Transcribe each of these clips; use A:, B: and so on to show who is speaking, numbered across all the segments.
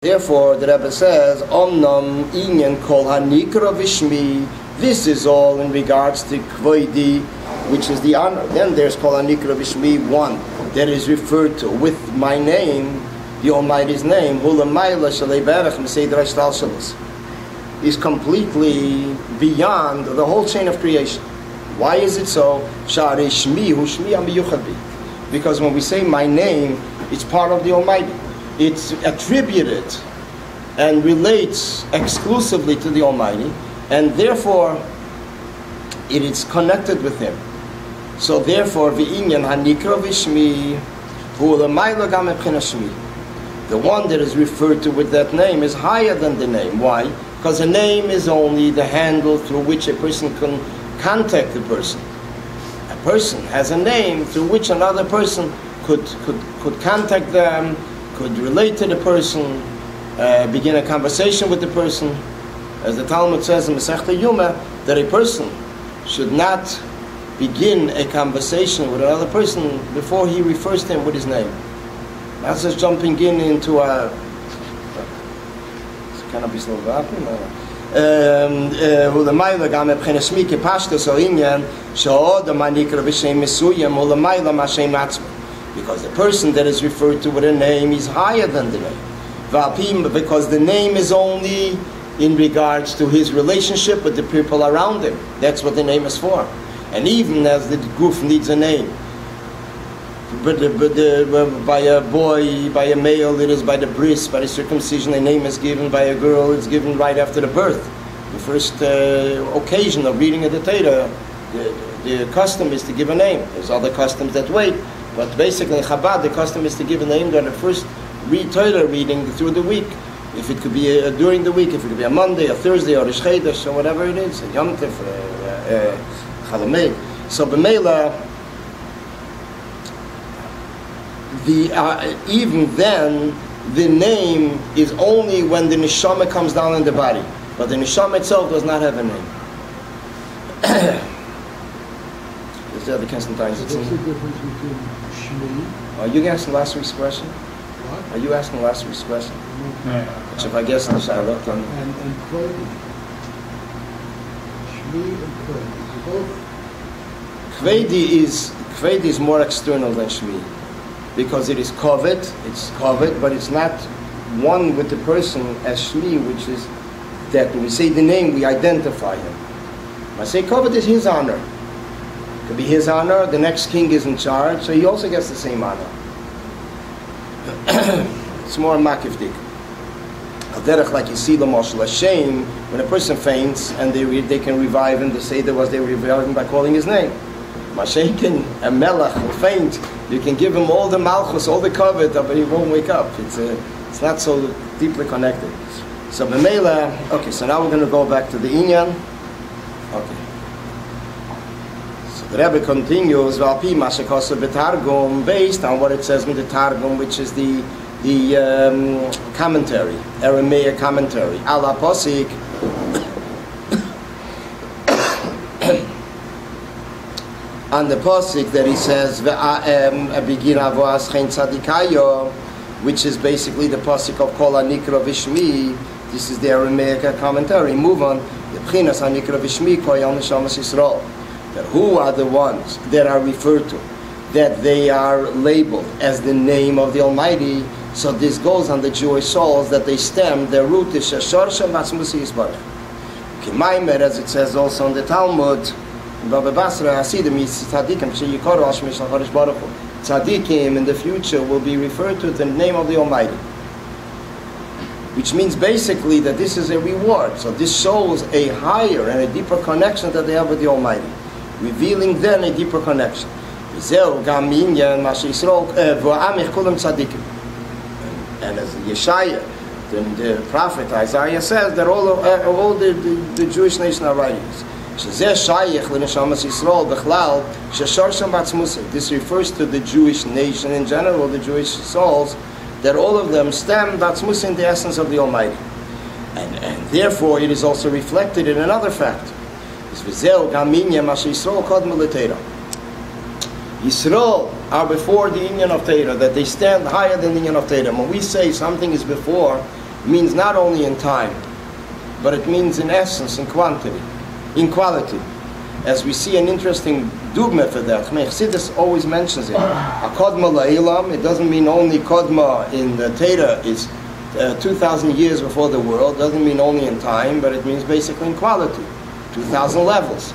A: Therefore, the Rebbe says, Omnam inyan kol hanikra vishmi. This is all in regards to kvoidi, which is the honor. Then there's kol hanikra vishmi, one that is referred to with my name, the Almighty's name. Hulamayla shalei berach m'seder hashtal shalos. Is completely beyond the whole chain of creation. Why is it so? Shari shmi hu shmi amiyuchad bi. Because when we say my name, it's part of the Almighty. It's attributed and relates exclusively to the Almighty, and therefore it is connected with Him. So therefore, v'inyan hanikra v'shmi hu l'mayla gam mebchina shmi. The one that is referred to with that name is higher than the name. Why? Because the name is only the handle through which a person can contact the person. A person has a name through which another person could contact them, could relate to the person, begin a conversation with the person. As the Talmud says in Masechta Yuma, that a person should not begin a conversation with another person before he refers to him with his name. That's just jumping into a... Can I be slow about because the person that is referred to with a name is higher than the name. Because the name is only in regards to his relationship with the people around him. That's what the name is for. And even as the goof needs a name, but by a boy, by a male, it is by the bris, by the circumcision, a name is given. By a girl, it's given right after the birth. The first occasion of reading of the Torah, the custom is to give a name. There's other customs that wait. But basically, in Chabad, the custom is to give a name during the first Torah reading through the week. If it could be during the week, if it could be a Monday, a Thursday, or a Shchedesh, or whatever it is, a Yom Tov, Chalamed. So, B'meila, even then, the name is only when the neshama comes down in the body. But the neshama itself does not have a name. Is there the Constantine?
B: What's the difference between Shmi?
A: Are you asking last week's question?
B: What?
A: Are you asking last week's question?
B: No.
A: Which if I guess the Shiloh on...
B: And Kvodi. Shmi and Kvodi.
A: Kvedi is more external than Shmi. Because it is covet, but it's not one with the person as Shmi, which is that when we say the name, we identify him. When I say covet is his honor. It could be his honor, the next king is in charge, so he also gets the same honor. It's more makivdik. Al-derech, like you see the Moshe Hashem, when a person faints and they can revive him, they say they revive him by calling his name. Mashiach, a melech will faint, you can give him all the malchus, all the covet, but he won't wake up. It's not so deeply connected. So b'meila, okay, so now we're going to go back to the Inyan. Okay. So the Rebbe continues, Valpi Mashakosa B'Targum, based on what it says in the Targum, which is the commentary, Aramaic commentary, ala posik. On the posik that he says, which is basically the posik of Kol HaNikra Vishmi. This is the Aramaic commentary. Move on. That who are the ones that are referred to, that they are labeled as the name of the Almighty. So this goes on the Jewish souls, that they stem, their root is Shashorsha Matzmusi Yisbarach. Kimaimer, as it says also in the Talmud, Tzadikim in the future will be referred to the name of the Almighty, which means basically that this is a reward. So this shows a higher and a deeper connection that they have with the Almighty, revealing then a deeper connection. And as Yeshaya, the prophet Isaiah says that all the Jewish nation are righteous. This refers to the Jewish nation in general, the Jewish souls, that all of them stem batzmus in the essence of the Almighty. And therefore it is also reflected in another fact. Yisrael are before the Inyan of Torah, that they stand higher than the Inyan of Torah. When we say something is before, means not only in time, but it means in essence, in quantity, in quality. As we see an interesting dogma for that, Chassidus always mentions it. A kodma la'ilam, it doesn't mean only kodma in the Torah is 2,000 years before the world, doesn't mean only in time, but it means basically in quality, 2,000 levels.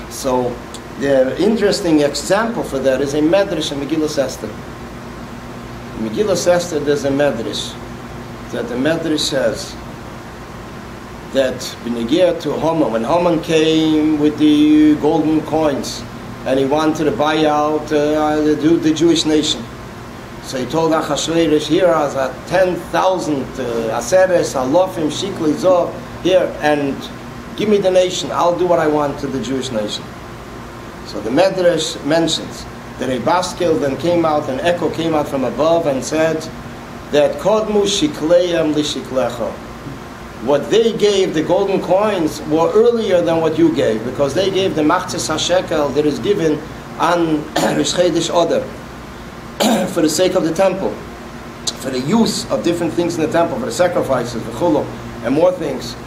A: So the interesting example for that is a medrash in Megillas Esther. In Megillas Esther there's a medrash that the medrash says that B'negiyah to Haman, when Haman came with the golden coins and he wanted to buy out the Jewish nation, so he told Achashverosh, here are 10,000 aseres, alofim, shikli, zov, here, and give me the nation, I'll do what I want to the Jewish nation. So the Medrash mentions that a baskel then came out, an echo came out from above and said that Kodmu shikleim li shiklecha. What they gave, the golden coins, were earlier than what you gave, because they gave the machzis hashekel that is given on Rish Chodesh Adar for the sake of the temple, for the use of different things in the temple, for the sacrifices, the chulum, and more things.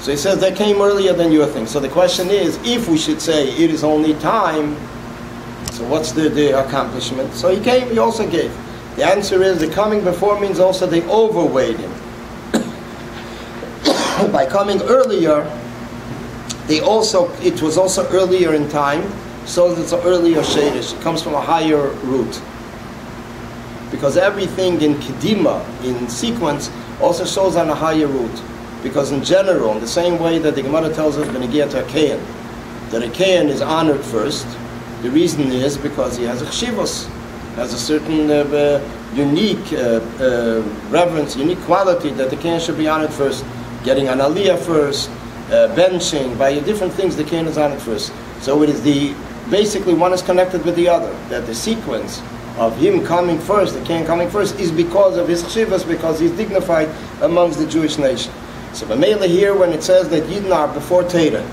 A: So he says that came earlier than your thing. So the question is, if we should say it is only time, so what's the accomplishment? So he came, he also gave. The answer is the coming before means also they overweighed him. By coming earlier, it was also earlier in time, so it's an earlier shadish. It comes from a higher root. Because everything in Kedima, in sequence, also shows on a higher root. Because in general, in the same way that the Gemara tells us B'negiyah to a Kayan, that a Kayan is honored first, the reason is because he has a chshivos, has a certain unique reverence, unique quality that the Kayan should be honored first. Getting an aliyah first, benching, by different things the Kayan is honored first. So it is basically one is connected with the other, that the sequence of him coming first, the Kayan coming first, is because of his chshivos, because he's dignified amongst the Jewish nation. So B'meila here, when it says that Yidden are before Torah,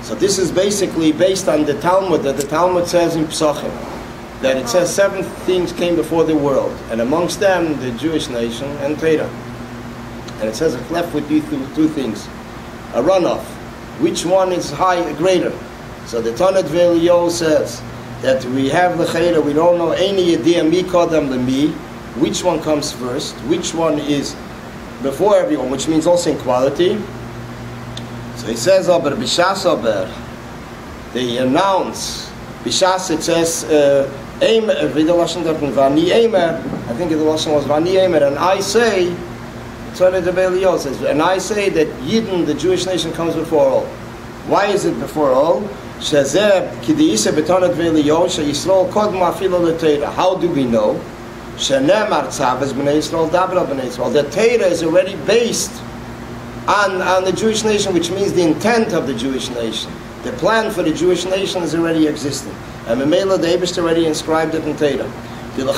A: so this is basically based on the Talmud, that the Talmud says in Psachim, that it says 7 things came before the world, and amongst them the Jewish nation and Torah. And it says a clef would be two things, a runoff. Which one is greater? So the Tanat V'Eliyahu says that we have l'cheira, we don't know any idea mi kodam l'mi, which one comes first, which one is before everyone, which means also in quality. So he says, aber b'shas aber, they announce, b'shas it says, I think the Lashon was vani emer, and I say, says, and I say that Yidden, the Jewish nation, comes before all. Why is it before all? How do we know? The Torah is already based on the Jewish nation, which means the intent of the Jewish nation. The plan for the Jewish nation is already existing. And Memela, the Eibishter already inscribed it in Torah. You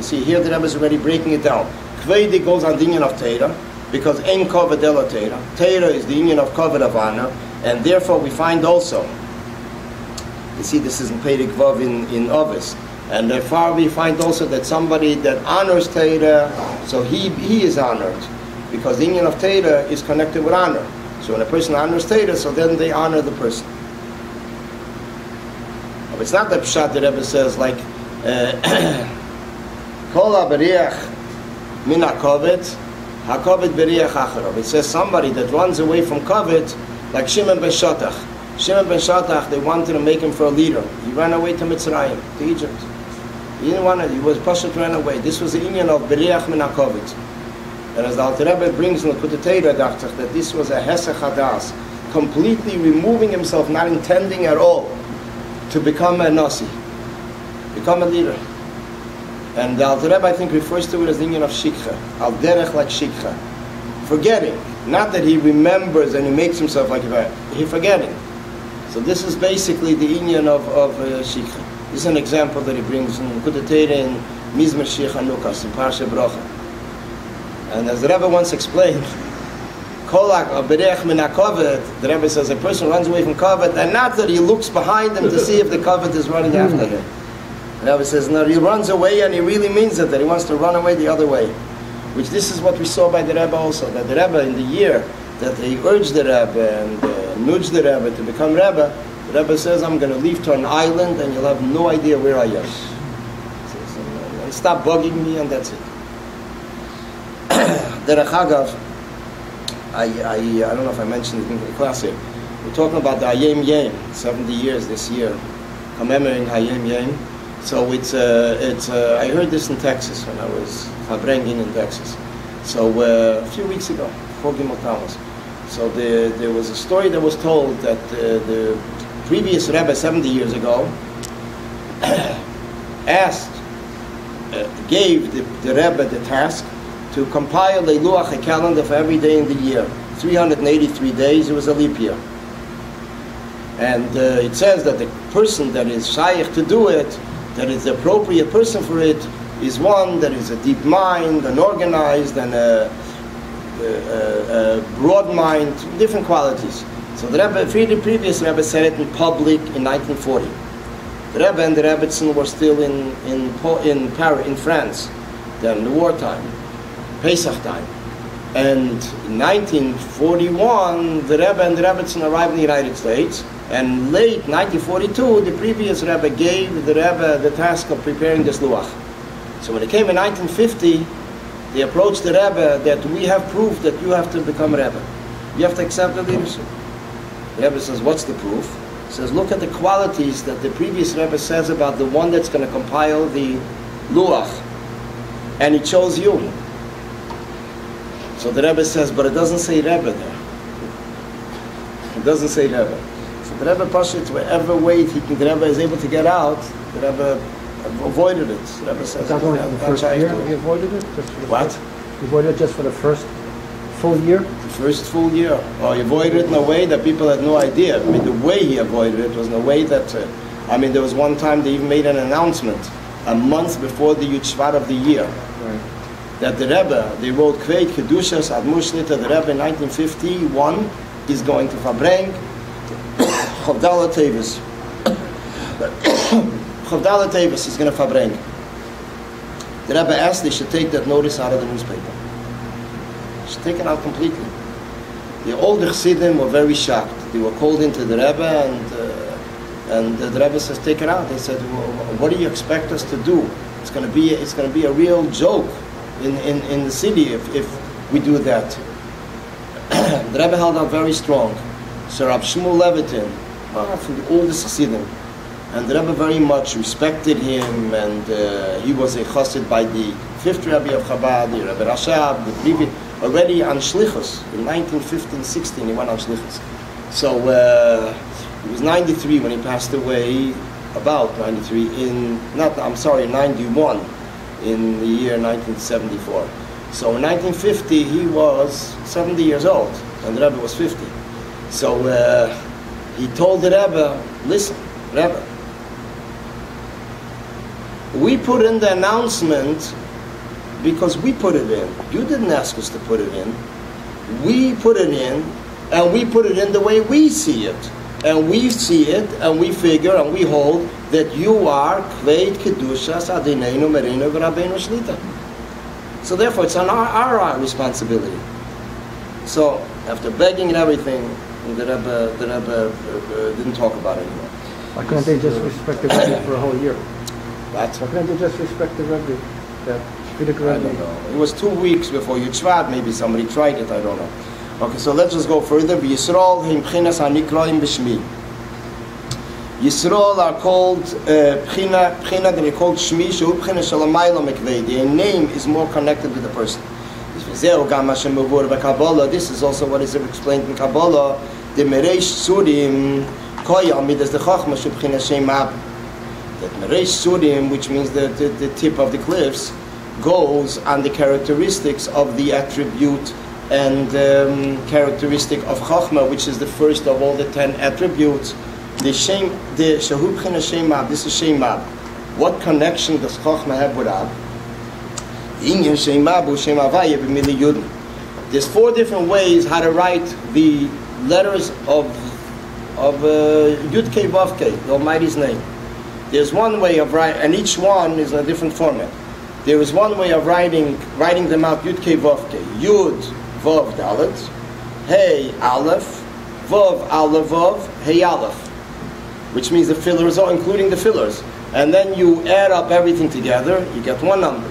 A: see, here the Rebbe is already breaking it down. Kvedi goes on the union of Torah, because Ein Koved Ela Torah. Torah is the union of Koved of honor, and therefore we find also, you see this is in Perek Vav in Ovis, and therefore we find also that somebody that honors Torah, so he is honored, because the union of Torah is connected with honor. So when a person honors Torah, so then they honor the person. But it's not the pshat that Rebbe says like Kol HaBeriach Min HaKoved HaKoved Beriach Acharov. It says somebody that runs away from Koved, like Shimon ben Shatach. Shimon ben Shatach, they wanted to make him for a leader. He ran away to Mitzrayim, to Egypt. He didn't want to, he was Pashat ran away. This was the union of Beriach Min HaKoved. And as the Alter Rebbe brings in the Likutei Torah, that this was a Hesech Hadas, completely removing himself, not intending at all to become a Nasi, become a leader. And the Alter Rebbe, I think, refers to it as the union of Shikha, Al Derech like Shikha. Forgetting. Not that he remembers and he makes himself like a he's forgetting. So this is basically the union of Shikha. This is an example that he brings in Likutei Torah in Mizmor Shir Chanukas, in Parsha Bracha. And as the Rebbe once explained, Kolak Berech Min HaKoved, the Rebbe says a person runs away from Koved, and not that he looks behind him to see if the Koved is running after him. The Rebbe says, no, he runs away and he really means it, that he wants to run away the other way. Which this is what we saw by the Rebbe also, that the Rebbe in the year that he urged the Rebbe and nudged the Rebbe to become Rebbe, the Rebbe says, I'm going to leave to an island and you'll have no idea where I am. And stop bugging me and that's it. Derech Hagav, I don't know if I mentioned it in the class here. We're talking about the Hayom Yom, 70 years this year, commemorating Hayom Yom. So I heard this in Texas when I was Fabrengen in Texas. So a few weeks ago, before Gimel Tammuz. So there was a story that was told that the previous Rebbe 70 years ago gave the Rebbe the task to compile a luach, a calendar for every day in the year. 383 days, it was a leap year. And it says that the person that is shaykh to do it, that is the appropriate person for it, is one that is a deep mind, an organized, and a broad mind, different qualities. So the Rebbe, the previous Rebbe said it in public in 1940. The Rebbe and the Rebbetzin were still in Paris, in France, then in the wartime, Pesach time. And in 1941, the Rebbe and the Rebbetzin arrived in the United States. And late 1942, the previous Rebbe gave the Rebbe the task of preparing this luach. So when it came in 1950, they approached the Rebbe that we have proof that you have to become Rebbe. You have to accept the leadership. The Rebbe says, what's the proof? He says, look at the qualities that the previous Rebbe says about the one that's going to compile the luach. And he chose you. So the Rebbe says, but it doesn't say Rebbe there. It doesn't say Rebbe. So the Rebbe Pashit, wherever way the Rebbe is able to get out, the Rebbe avoided it. The Rebbe says,
C: not only for the first year, he avoided it?
A: What?
C: He avoided it just for the first full year?
A: The first full year. Oh, he avoided it in a way that people had no idea. I mean, the way he avoided it was in a way that, there was one time they even made an announcement, a month before the Yud Shvat of the year.
C: Right.
A: That the Rebbe, they wrote Kveit Kedushas Ad Mushlita, the Rebbe in 1951 is going to Fabrengen Chavdala Tevis. Chavdala Tevis is going to Fabrengen. The Rebbe asked they should take that notice out of the newspaper. They should take it out completely. The older Chassidim were very shocked. They were called into the Rebbe and the Rebbe says, take it out. They said, well, what do you expect us to do? It's going to be a real joke in the city if we do that. The Rebbe held out very strong. So Rab Shmuel Levitin, from the oldest Chassidim, and the Rebbe very much respected him, and he was a chassid by the fifth Rebbe of Chabad, the Rebbe Rashab, the previous, already on Shlichus. In 1915-16 he went on Shlichus. So he was 93 when he passed away, about 93, in 91, in the year 1974. So in 1950 he was 70 years old, and the Rebbe was 50. So he told the Rebbe, listen, Rebbe, we put in the announcement because we put it in. You didn't ask us to put it in. We put it in, and we put it in the way we see it. And we see it, and we figure, and we hold that you are Kveit Kedushas Adineinu Merinu V'Rabbeinu Shlita. So therefore, it's on our responsibility. So after begging and everything, the Rebbe didn't talk about it anymore.
C: Why couldn't they just respect the Rebbe for a whole year?
A: What?
C: Why couldn't they just respect the Rebbe? That
A: I don't know. It was 2 weeks before Yud Shvat. Maybe somebody tried it. I don't know. Okay, so let's just go further. Yisrael himchinas hanikroim b'shmi. Yisrael are called Pchina, they're called Shmi, Shehu Pchina Shalamayla Mekvei. Their name is more connected with the person. This is also what is explained in Kabbalah. The Mereish Surim Koyam midas the Chachma Shehu Pchina Shemab. That Mereish Surim, which means the tip of the cliffs, goes on the characteristics of the attribute and characteristic of Chachma, which is the first of all the 10 attributes. The Shehu B'china Shemab, this is Shemab. What connection does Chachma have with Ab? Inyan Shemabu Shemavaya b'mili Yud. There's 4 different ways how to write the letters of Yud Kei Vav Kei, the Almighty's name. There's one way of writing, and each one is in a different format. There is one way of writing them out, Yud Kei Vav Kei. Yud Vav Dalet, Hey Aleph, Vav Aleph Vav, Hey Aleph. Which means the fillers, all including the fillers. And then you add up everything together, you get one number.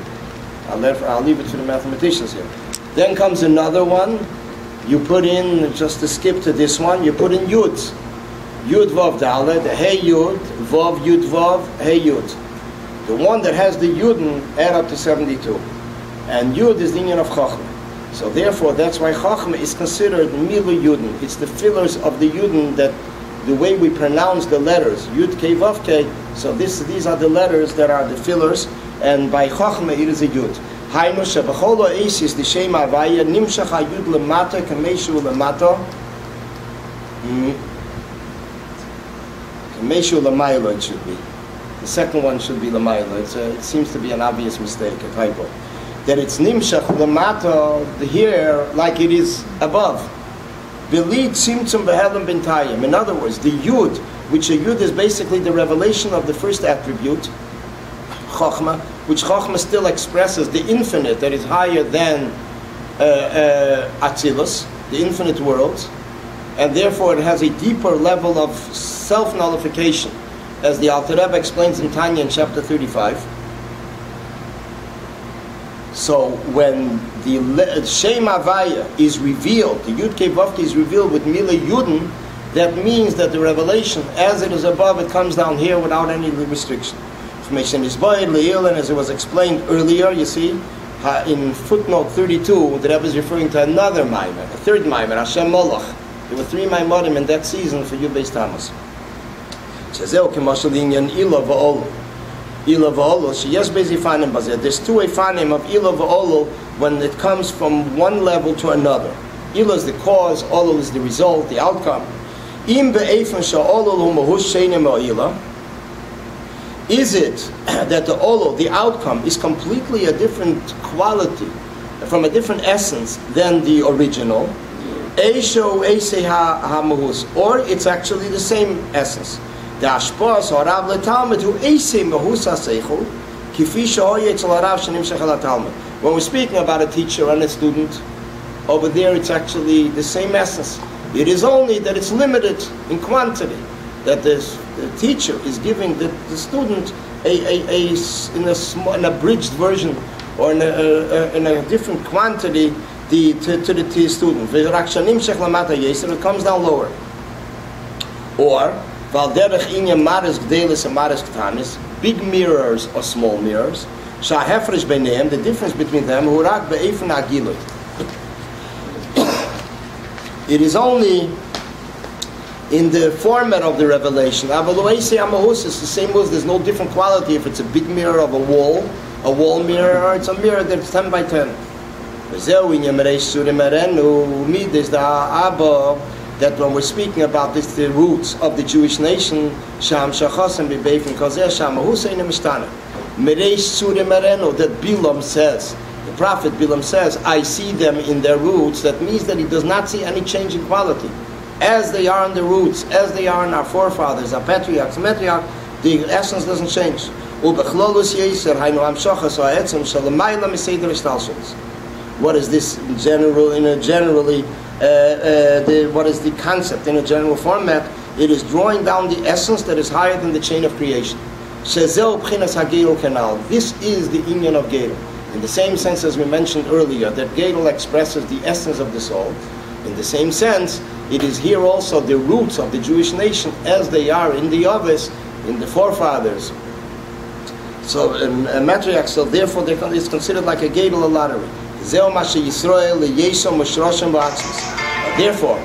A: I'll leave it to the mathematicians here. Then comes another one. You put in, just to skip to this one, you put in Yud. Yud Vav Dalet, Hey Yud, Vav Yud Vav, Hey Yud. The one that has the Yudin add up to 72. And Yud is the union of Chachma. So therefore, that's why Chachma is considered Milu Yudin. It's the fillers of the Yudin, that the way we pronounce the letters, Yud Kei Vav Kei. So these are the letters that are the fillers, and by Chachma it is a Yud. Hainu shebachol ha'esis the Shem Havaya nimshach ha'yud lemata kameshu lemata kameshu lemayla it should be. The second one should be lemayla. It seems to be an obvious mistake, a typo. That it's nimshach lemata here like it is above. Belid simtzum behelim bintayim. In other words, the Yud, which a Yud is basically the revelation of the first attribute, Chachma, which Chachma still expresses the infinite that is higher than Atzilus, the infinite worlds, and therefore it has a deeper level of self-nullification, as the Alter Rebbe explains in Tanya in chapter 35. So when the Shem Havaya is revealed, the Yud Kei Vav Kei is revealed with Mila Yudin, that means that the revelation, as it is above, it comes down here without any restriction. Information is boyd, leil, and as it was explained earlier, you see, in footnote 32, the Rebbe is referring to another Maimer, a third Maimer, Hashem Molach. There were 3 Maimerim in that season for Yud Beis Tammuz. Shezeu k'mashal inyan ila v'olu. Ila v'olu, sheyes beis ifanim bazeh. There's 2 ifanim of ila v'olu when it comes from one level to another. Ila is the cause, olu is the result, the outcome. Im be'efen sha'olu hu mahush sheinem o'ila. Is it that the olo, the outcome, is completely a different quality, from a different essence than the original? Eisho eisei ha-mahus, or it's actually the same essence. The ashpos harav letalmud hu eisei mahus ha-seichel, kifi shehoye etzel harav shenimshech ha-talmud. When we're speaking about a teacher and a student, over there it's actually the same essence. It is only that it's limited in quantity. That the teacher is giving the student an abridged version, or in a different quantity to the student. It comes down lower. Or big mirrors or small mirrors. The difference between them, it is only in the format of the revelation. It's the same as there's no different quality if it's a big mirror of a wall mirror, or it's a mirror that's 10 by 10. That when we're speaking about this, the roots of the Jewish nation, that Bilam says, the prophet Bilam says, I see them in their roots. That means that he does not see any change in quality. As they are in the roots, as they are in our forefathers, our patriarchs, matriarchs, the essence doesn't change. What is this generally? What is the concept in a general format? It is drawing down the essence that is higher than the chain of creation. This is the inyan of Gedel. In the same sense as we mentioned earlier, that Gedel expresses the essence of the soul. In the same sense, it is here also the roots of the Jewish nation as they are in the Avos, in the forefathers. So, matriarch, so therefore it's considered like a Gedel, a lottery. Therefore,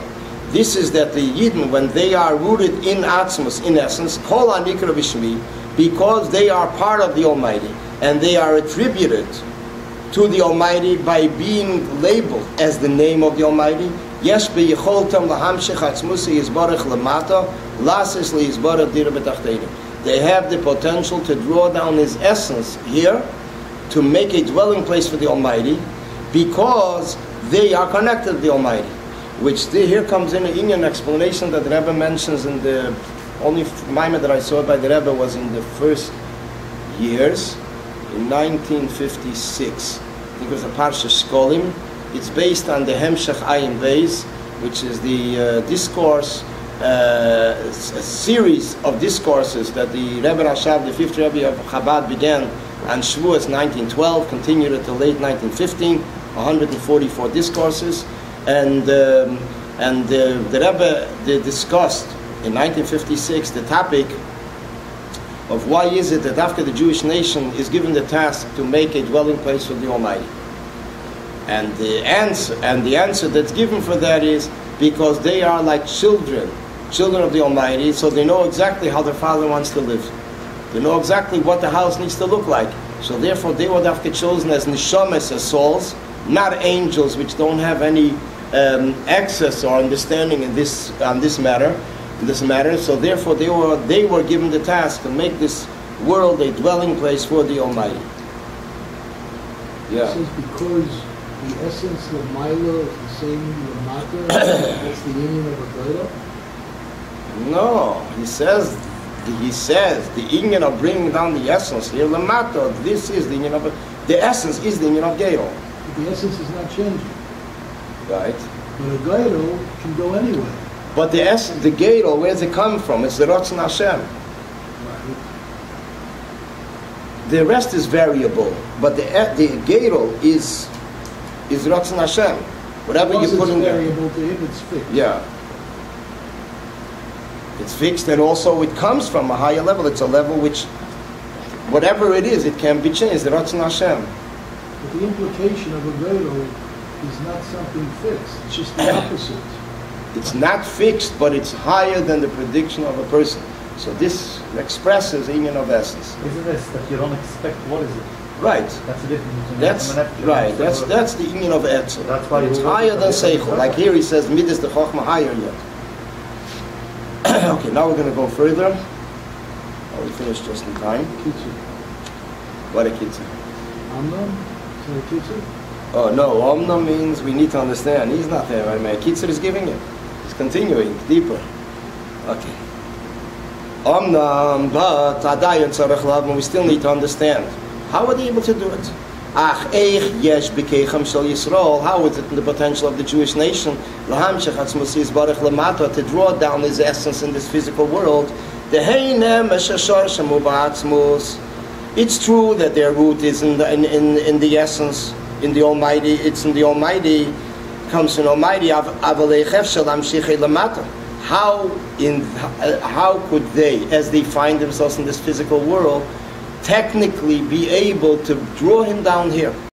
A: this is that the Yidden, when they are rooted in Atzmus, in essence, Kol HaNikra B'Shmi, because they are part of the Almighty, and they are attributed to the Almighty by being labeled as the name of the Almighty. Yesh b'yicholtem lahamshich atzmusi yizbarach lamata, lasis liyizbarach dira b'tachtenim. They have the potential to draw down His essence here, to make a dwelling place for the Almighty, because they are connected to the Almighty. Which here comes in an Indian explanation that the Rebbe mentions in the only Maimon that I saw by the Rebbe was in the first years, in 1956. I think it was a Parsha Shkolim. It's based on the Hemshech Ayin Beis, which is the discourse, a series of discourses that the Rebbe Rashab, the fifth Rebbe of Chabad, began on Shavuos 1912, continued until late 1915, 144 discourses, and the Rebbe discussed in 1956 the topic of why is it that after the Jewish nation is given the task to make a dwelling place for the Almighty. And the answer that's given for that is because they are like children of the Almighty, so they know exactly how their Father wants to live. They know exactly what the house needs to look like. So therefore they were chosen as neshamas, as souls, not angels which don't have any access or understanding in this matter. So therefore they were given the task to make this world a dwelling place for the Almighty. Yeah.
B: It says because the essence of Mila is the same Lamata, that's the union of a Goyla?
A: No, he says the union of bringing down the essence here, Lamata, this is the union of the essence is the union of Gedo.
B: The essence is not changing.
A: Right.
B: But a Goyla can go anywhere.
A: But the Gedo, where does it come from? It's the Ratzon Hashem.
B: Right.
A: The rest is variable, but the Gedo is Ratzon Hashem. Whatever you put in there.
B: It's variable to him, it's fixed.
A: Yeah. It's fixed, and also it comes from a higher level. It's a level which, whatever it is, it can be changed. The Ratzon Hashem.
B: But the implication of a Goyla is not something fixed. It's just the opposite.
A: It's not fixed, but it's higher than the prediction of a person. So this expresses union of essence.
D: Isn't this that you don't expect? What is it?
A: Right.
D: That's the difference between
A: That's right. That's the union of etzel.
D: That's why
A: it's higher than seichel. Like here he says, midas the chokhmah higher yet. Okay, now we're going to go further. Oh, we finished just in time.
B: Kitzer.
A: What a kitzur.
B: Amnon? Is that a kitzer?
A: Oh no, omna means we need to understand. He's not there, right, man? Kitzur is giving it. He's continuing deeper. Okay. Omna, but adayon tzarech lav, we still need to understand. How are they able to do it? Ach eich yesh b'keichem shel Yisrael. How is it in the potential of the Jewish nation? Lahamshech atzmos yizbarech lamata, to draw down his essence in this physical world. Deheinem eshashar shemu ba'atzmos. It's true that their root is in the essence, in the Almighty. It's in the Almighty. Comes from Almighty. Avalei chefshel amshichei lamata. How could they, as they find themselves in this physical world, technically be able to draw him down here?